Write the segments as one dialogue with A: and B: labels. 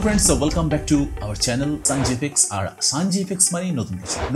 A: friends, so welcome back to our channel SunGFX R SunGFX মানে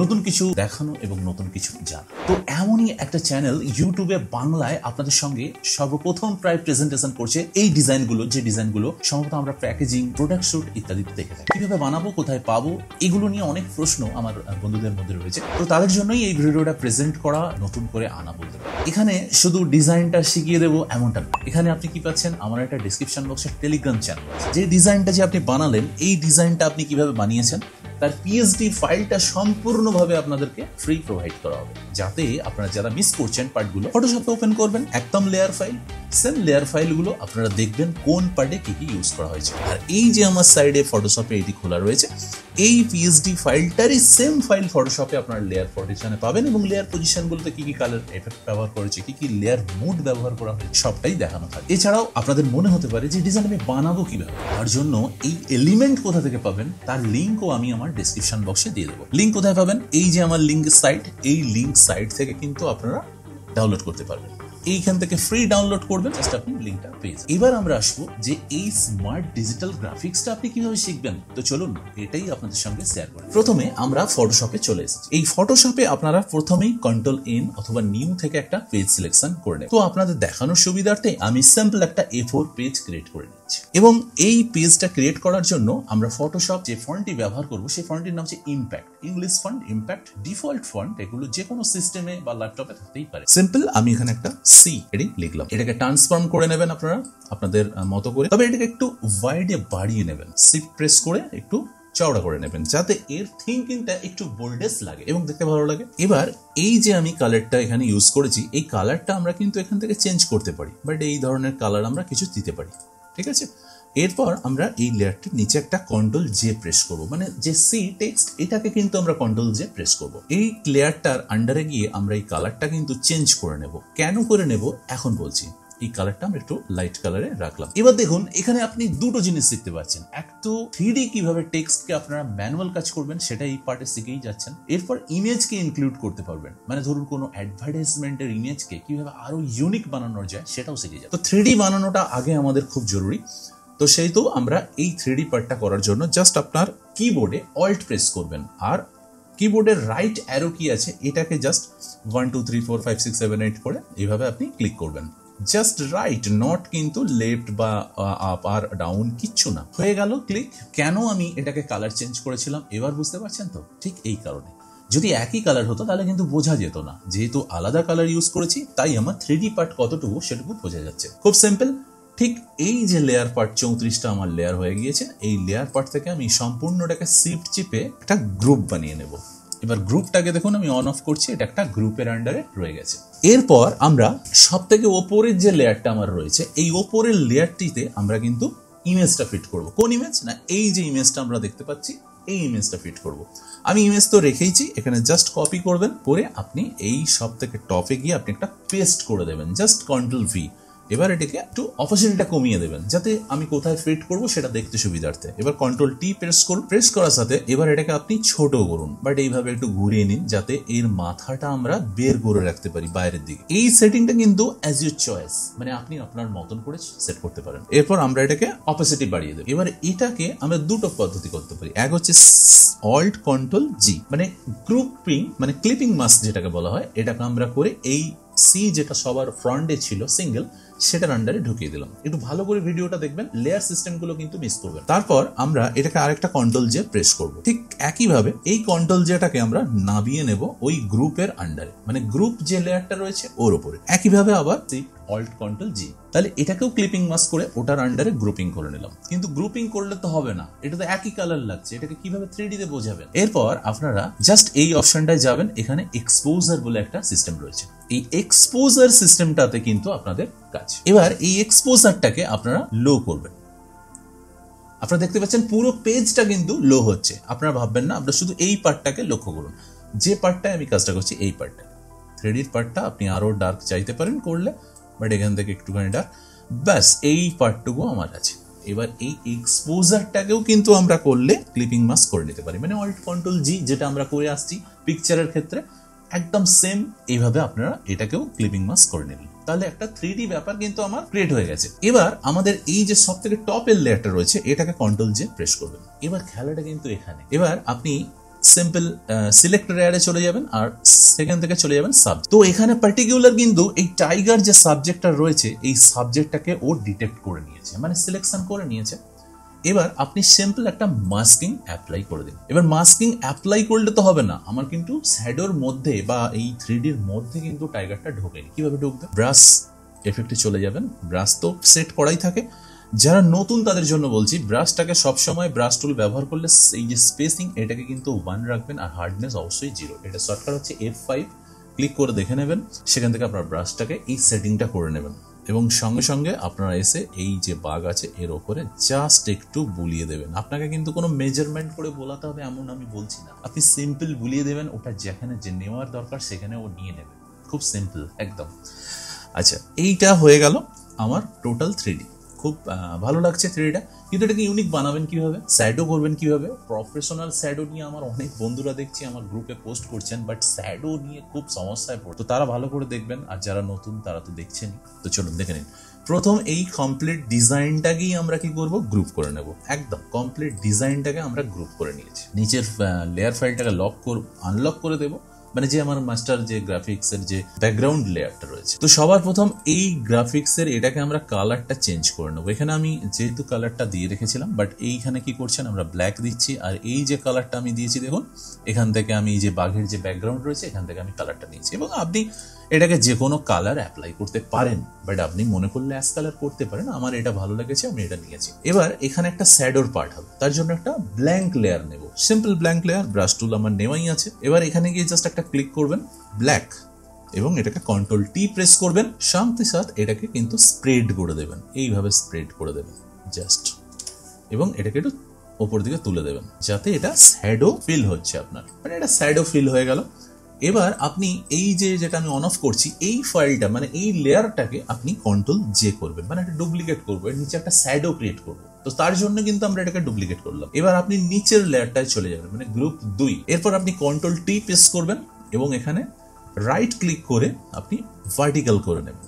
A: নতুন কিছু দেখানো এবং নতুন কিছু জানা। তো এমনই একটা চ্যানেল ইউটিউবে বাংলায় আপনাদের সঙ্গে সর্বপ্রথম প্রায় প্রেজেন্টেশন করছে এই ডিজাইনগুলো, যে ডিজাইনগুলো সম্ভবত আমরা প্যাকেজিং, প্রোডাক্ট শুট ইত্যাদিতে দেখে থাকি। কিভাবে বানাবো, কোথায় পাবো, এগুলো নিয়ে অনেক প্রশ্ন আমার বন্ধুদের মধ্যে রয়েছে। তো তাদের জন্যই এই ভিডিওটা প্রেজেন্ট করা, নতুন করে আনা বলতে পারি। এখানে শুধু ডিজাইনটা শিখিয়ে দেবো এমনটা না। এখানে আপনি কি পাচ্ছেন, আমার একটা ডেসক্রিপশন বক্সে টেলিগ্রাম চ্যানেল আছে। যে ডিজাইনটা যে আপনি বানালেন, এই ডিজাইনটা আপনি কিভাবে বানিয়েছেন তার পিএইচডি ফাইলটা সম্পূর্ণভাবে আপনাদেরকে ফ্রি প্রোভাইড করা হবে, যাতে আপনারা যারা মিস করছেন পার্টগুলো ফটোশপে ওপেন করবেন, একদম লেয়ার ফাইল, সেম লেয়ার ফাইলগুলো আপনারা দেখবেন কোন পার্টে কি কি ইউজ করা হয়েছে। আর এই যে আমার সাইডে ফটোশপে এটি খোলা রয়েছে, এই পিএইচডি ফাইলটারই সেম ফাইল ফটোশপে আপনার লেয়ার পজিশনে পাবেন এবং লেয়ার পজিশনগুলোতে কি কি কালার এফেক্ট ব্যবহার করেছে, কি কি লেয়ার মুড ব্যবহার করা হয়েছে, সবটাই দেখানো থাকে। এছাড়াও আপনাদের মনে হতে পারে যে ডিজাইন আমি বানাবো কিভাবে, তার জন্য এই এলিমেন্ট কোথা থেকে পাবেন তার লিঙ্কও আমি আমার ডেসক্রিপশন বক্সে দিয়ে দেবো। লিঙ্ক কোথায় পাবেন? এই যে আমার লিঙ্ক সাইট, এই লিঙ্ক সাইট থেকে কিন্তু আপনারা ডাউনলোড করতে পারবেন। এইখান থেকে ফ্রি ডাউনলোড করবেন, জাস্ট আপনি লিঙ্কটা পেয়ে যাবেন। এবার আমরা আসবো যে এই স্মার্ট ডিজিটাল গ্রাফিক্সটা আপনি কিভাবে শিখবেন। তো চলুন এটাই আপনাদের সঙ্গে শেয়ার করি। প্রথমে আমরা ফটোশপে চলে এসেছি। এই ফটোশপে আপনারা প্রথমেই কন্ট্রোল এন অথবা নিউ থেকে একটা পেজ সিলেকশন করে নেবেন। তো আপনাদের দেখানোর সুবিধার্থে আমি সিম্পল একটা A4 পেজ ক্রিয়েট করে নিচ্ছি এবং এই পেজটা ক্রিয়েট করার জন্য আমরা ফটোশপ যে ফন্টটি ব্যবহার করব সেই ফন্টটির নাম হচ্ছে impact, English font, impact, default font. এগুলো যে কোনো সিস্টেমে বা ল্যাপটপে থাকতেই পারে। সিম্পল আমি এখানে একটা সি লিখলাম। এটাকে ট্রান্সফর্ম করে নেবেন আপনারা আপনাদের মতো করে, তবে এটাকে একটু ওয়াইডে বাড়িয়ে নেবেন, শিফট প্রেস করে একটু চওড়া করে নেবেন, যাতে এর থিঙ্কিংটা একটু বোল্ডেস লাগে এবং দেখতে ভালো লাগে। এবার এই যে আমি কালারটা এখানে ইউজ করেছি, এই কালারটা আমরা কিন্তু এখান থেকে চেঞ্জ করতে পারি, বাট এই ধরনের কালার আমরা কিছু দিতে পারি, ঠিক আছে। এরপর আমরা এই লেয়ারটির নিচে একটা কন্ট্রোল জে প্রেস করব, মানে যে সি টেক্সট এটাকে কিন্তু আমরা কন্ট্রোল জে প্রেস করব। এই লেয়ারটার আন্ডারে গিয়ে আমরা এই কালারটা কিন্তু চেঞ্জ করে নেব। কেন করে নেব এখন বলছি। এই কালারটা আমরা একটু লাইট কালারে রাখলাম। এবার দেখুন এখানে আপনি দুটো জিনিস শিখতে পাচ্ছেন। এক তো 3D কিভাবে টেক্সটকে আপনারা ম্যানুয়াল কাজ করবেন সেটা এই পার্টে শিখেই যাচ্ছেন। এরপর ইমেজকে ইনক্লুড করতে পারবেন, মানে ধরুন কোনো অ্যাডভার্টাইজমেন্টের ইমেজকে কিভাবে আরো ইউনিক বানানো যায় সেটাও শিখে যাবেন। তো 3D বানানোটা আগে আমাদের খুব জরুরি। তো সেই তো আমরা এই 3D পার্টটা করার জন্য জাস্ট আপনার কিবোর্ডে অল্ট প্রেস করবেন, আর কিবোর্ডের রাইট অ্যারো কি আছে এটাকে জাস্ট 1 2 3 4 5 6 7 8 করে এইভাবে আপনি ক্লিক করবেন। জাস্ট রাইট, নট কিন্তু লেফট বা আপ আর ডাউন, কিচ্ছু না। হয়ে গেল ক্লিক। কেন আমি এটাকে কালার চেঞ্জ করেছিলাম এবার বুঝতে পারছেন তো? ঠিক এই কারণে। যদি একই কালার হতো তাহলে কিন্তু বোঝা যেত না, যেহেতু আলাদা কালার ইউজ করেছি তাই আমার 3D পার্ট কতটুকু সেটুকু বোঝা যাচ্ছে। খুব সিম্পল। ঠিক এই যে লেয়ার পার্ট 34টা আমার লেয়ার হয়ে গিয়েছে, এই লেয়ার পার্ট থেকে আমি সম্পূর্ণটাকে শিফট চিপে একটা গ্রুপ বানিয়ে নেব। এবার গ্রুপটাকে দেখুন আমি অন অফ করছি, এটা একটা গ্রুপের আন্ডারে রয়ে গেছে। এরপর আমরা সব থেকে ওপরের যে লেয়ারটা আমার রয়েছে, এই ওপরের লেয়ারটিতে আমরা কিন্তু ইমেজটা ফিট করব। কোন ইমেজ? না এই যে ইমেজটা আমরা দেখতে পাচ্ছি, এই ইমেজটা ফিট করব। আমি ইমেজ তো রেখেইছি, এখানে জাস্ট কপি করবেন, করে আপনি এই সব থেকে টপে গিয়ে আপনি একটা পেস্ট করে দেবেন, জাস্ট কন্ট্রোল ভি। এবার এটাকে একটু অপশনটা কমিয়ে দেবেন, যাতে আমি কোথায় ফিট করব সেটা দেখতে সুবিধার্থে। এবার কন্ট্রোল টি প্রেস করুন। প্রেস করার সাথে এবার এটাকে আপনি ছোট করুন, বাট এইভাবে একটু ঘুরিয়ে নিন, যাতে এর মাথাটা আমরা বের করে রাখতে পারি বাইরের দিকে। এই সেটিংটা কিন্তু অ্যাজ ইউর চয়েস, মানে আপনি আপনার মতন করে সেট করতে পারেন। এরপর আমরা এটাকে অপোসিটি বাড়িয়ে দেব। এবার এটাকে আমরা দুটো পদ্ধতি করতে পারি। এক হচ্ছে অল্ট কন্ট্রোল জি, মানে গ্রুপিং, মানে ক্লিপিং মাস্ক যেটাকে বলা হয়, এটাকে আমরা করে এই সি যেটা সবার ফ্রন্টে ছিল সিঙ্গেল, সেটার আন্ডারে ঢুকিয়ে দিলাম। একটু ভালো করে ভিডিওটা দেখবেন, লেয়ার সিস্টেমগুলো কিন্তু মিস করবেন। তারপর আমরা এটাকে আরেকটা কন্ট্রোল জে প্রেস করব। ঠিক একইভাবে এই কন্ট্রোল জেটাকে আমরা নামিয়ে নেব ওই গ্রুপের আন্ডারে, মানে গ্রুপ যে লেয়ারটা রয়েছে ওর উপরে। একইভাবে আবার অল্ট কন্ট্রোল জি, তাহলে এটাকেও ক্লিপিং মাস্ক করে ওটার আন্ডারে গ্রুপিং করে নিলাম। কিন্তু গ্রুপিং করলে তো হবে না, এটা তো একই কালার লাগছে, এটাকে কিভাবে 3D তে বোঝাবেন? এরপর আপনারা জাস্ট এই অপশনটায় যাবেন, এখানে এক্সপোজার বলে একটা সিস্টেম রয়েছে। এই এক্সপোজার সিস্টেমটাতে কিন্তু আপনাদের কাজ। এবার এই এক্সপোজারটাকে আপনারা লো করবেন। আপনারা দেখতে পাচ্ছেন পুরো পেজটা কিন্তু লো হচ্ছে। আপনারা ভাববেন না, আপনারা শুধু এই পার্টটাকে লক্ষ্য করুন, যে পার্টটায় আমি কাজটা করছি এই পার্টটা। 3D পার্টটা আপনি আরো ডার্ক চাইতে পারেন করলে, বাট এখান থেকে একটুখানি ডার্ক, ব্যাস এই পার্টটুকু আমার আছে। এবার এই এক্সপোজারটাকেও কিন্তু আমরা করলে ক্লিপিং মাস্ক করে নিতে পারি, মানে অল্ট কন্ট্রোল জি যেটা আমরা করে আসছি পিকচারের ক্ষেত্রে, একদম সেম এইভাবে আপনারা এটাকেও ক্লিপিং মাস্ক করে নেবেন। তাহলে একটা 3D ব্যাপার কিন্তু আমার ক্রিয়েট হয়ে গেছে। এবার আমাদের এই যে সব থেকে টপের লেয়ারটা রয়েছে এটাকে কন্ট্রোল জে প্রেস করবেন। এবার খেলাটা কিন্তু এখানে। এবার আপনি সিম্পল সিলেক্ট লেয়ারে চলে যাবেন আর সেখান থেকে চলে যাবেন সাবজেক্ট। তো এখানে পার্টিকুলার কিন্তু এই টাইগার যে সাবজেক্টটা রয়েছে এই সাবজেক্টটাকে ও ডিটেক্ট করে নিয়েছে, মানে সিলেকশন করে নিয়েছে। এবার আপনি সিম্পল একটা মাস্কিং অ্যাপ্লাই করে দিন। এবার মাস্কিং অ্যাপ্লাই করলে তো হবে না, আমার কিন্তু শ্যাডোর মধ্যে বা এই 3D এর মধ্যে কিন্তু টাইগারটা ঢোকেনি। কিভাবে ঢুকবে? ব্রাশ এফেক্টে চলে যাবেন। ব্রাশ তো সেট করাই থাকে, যারা নতুন তাদের জন্য বলছি, ব্রাশটাকে সবসময় ব্রাশ টুল ব্যবহার করলে এই যে স্পেসিং এটাকে কিন্তু 1 রাখবেন আর হার্ডনেস অবশ্যই 0। এটা শর্টকাট হচ্ছে F5, ক্লিক করে দেখে নেবেন। সেখান থেকে আপনার ব্রাশটাকে এই সেটিংটা করে নেবেন এবং সঙ্গে সঙ্গে আপনারা এসে এই যে বাগ আছে এর ওপরে জাস্ট একটু বুলিয়ে দেবেন। আপনাকে কিন্তু কোনো মেজারমেন্ট করে বোলাতে হবে এমন আমি বলছি না, আপনি সিম্পল বুলিয়ে দেবেন, ওটা যেখানে যে নেওয়ার দরকার সেখানে ও নিয়ে নেবে। খুব সিম্পল একদম। আচ্ছা, এইটা হয়ে গেল আমার টোটাল 3D। খুব ভালো লাগছে 3Dটা, কিন্তু এটাকে ইউনিক বানাবেন কিভাবে, শ্যাডো করবেন কিভাবে? প্রফেশনাল শ্যাডো নিয়ে আমার অনেক বন্ধুরা দেখছি আমার গ্রুপে পোস্ট করছেন, বাট শ্যাডো নিয়ে খুব সমস্যায় পড়ে। তো তারা ভালো করে দেখবেন, আর যারা নতুন তারা তো দেখছেনই। তো চলুন দেখে নিন। প্রথম এই কমপ্লিট ডিজাইনটাকেই আমরা কি করব? গ্রুপ করে নেব। একদম কমপ্লিট ডিজাইনটাকে আমরা গ্রুপ করে নিয়েছি। নিচের লেয়ার ফাইলটাকে আনলক করে দেবো, মানে যে আমার মাস্টার যে গ্রাফিক্সের যে ব্যাকগ্রাউন্ড লেয়ারটা রয়েছে। তো সবার প্রথম এই গ্রাফিক্সের এটাকে আমরা কালারটা চেঞ্জ করে নেবো। এখানে আমি যেহেতু কালারটা দিয়ে রেখেছিলাম, বাট এইখানে কি করছেন আমরা ব্ল্যাক দিচ্ছি, আর এই যে কালারটা আমি দিয়েছি দেখুন, এখান থেকে আমি এই যে বাঘের যে ব্যাকগ্রাউন্ড রয়েছে এখান থেকে আমি কালারটা নিয়েছি। এবং আপনি এটাকে যে কোনো কালার অ্যাপ্লাই করতে পারেন, বাট আপনি মনে করলে অ্যাশ কালার করতে পারেন। আমার এটা ভালো লেগেছে, আমি এটা নিয়েছি। এবার এখানে একটা শ্যাডোর পার্ট হবে, তার জন্য একটা ব্ল্যাঙ্ক লেয়ার নেব, সিম্পল ব্ল্যাঙ্ক লেয়ার। ব্রাশ টুল আমার নেওয়াই আছে। এবার এখানে গিয়ে জাস্ট একটা ক্লিক করবেন ব্ল্যাক, এবং এটাকে কন্ট্রোল টি প্রেস করবেন। সাথে সাথে এটাকে কিন্তু স্প্রেড করে দেবেন, এইভাবে স্প্রেড করে দেবেন জাস্ট, এবং এটাকে একটু ওপর দিকে তুলে দেবেন যাতে এটা শ্যাডো ফিল হচ্ছে আপনার, মানে এটা শ্যাডো ফিল হয়ে গেল। এবার আপনি এই যেটা আমি অন অফ করছি এই ফাইলটা, মানে এই লেয়ারটাকে আপনি কন্ট্রোল জে করবেন, মানে একটা ডুপ্লিকেট করবো, এর নিচে একটা শ্যাডো ক্রিয়েট করবো। তো তার জন্য কিন্তু আমরা এটাকে ডুপ্লিকেট করলাম। এবার আপনি নিচের লেয়ারটায় চলে যাবেন, মানে গ্রুপ 2। এরপর আপনি কন্ট্রোল টি প্রেস করবেন এবং এখানে রাইট ক্লিক করে আপনি ভার্টিক্যাল করে নেবেন।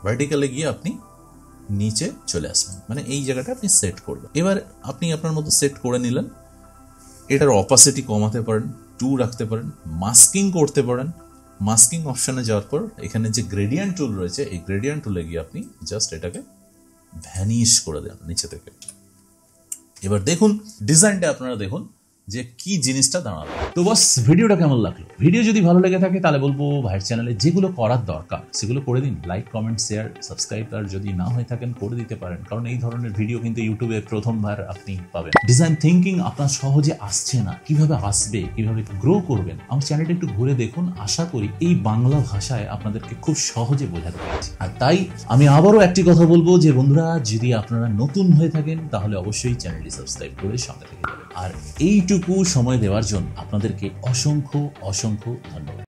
A: ভার্টিক্যালে গিয়ে আপনি নিচে চলে আসবেন, মানে এই জায়গাটা আপনি সেট করবেন। এবার আপনি আপনার মতো সেট করে নিলেন। এটার অপাসিটি কমাতে পারেন, 2 রাখতে পারেন, মাস্কিং করতে পারেন। মাস্কিং অপশনে যাওয়ার পর এখানে যে গ্রেডিয়েন্ট টুল রয়েছে এই গ্রেডিয়েন্ট টুলে গিয়ে আপনি জাস্ট এটাকে ভ্যানিশ করে দেন নিচে থেকে। এবার দেখুন ডিজাইনটা, আপনারা দেখুন যে কি জিনিসটা দাঁড়ালো। তো বস, ভিডিওটা কেমন লাগলো? ভিডিও যদি ভালো লেগে থাকে তাহলে বলবো ভাইয়ের চ্যানেলে যেগুলো করার দরকার সেগুলো করে দিন। লাইক, কমেন্ট, শেয়ার, সাবস্ক্রাইব, আর যদি না হয়ে থাকেন করে দিতে পারেন, কারণ এই ধরনের ভিডিও কিন্তু ইউটিউবে প্রথমবার আপনি পাবেন। ডিজাইন থিঙ্কিং আপনার সহজে আসছে না, কিভাবে আসবে, কিভাবে গ্রো করবেন, আমার চ্যানেলটা একটু ঘুরে দেখুন। আশা করি এই বাংলা ভাষায় আপনাদেরকে খুব সহজে বোঝাতে পারছি। আর তাই আমি আবারও একটি কথা বলবো যে বন্ধুরা, যদি আপনারা নতুন হয়ে থাকেন তাহলে অবশ্যই চ্যানেলটি সাবস্ক্রাইব করে সঙ্গে থেকে যাবেন। আর এইটুকু সময় দেওয়ার জন্য আপনাদেরকে অসংখ্য অসংখ্য ধন্যবাদ।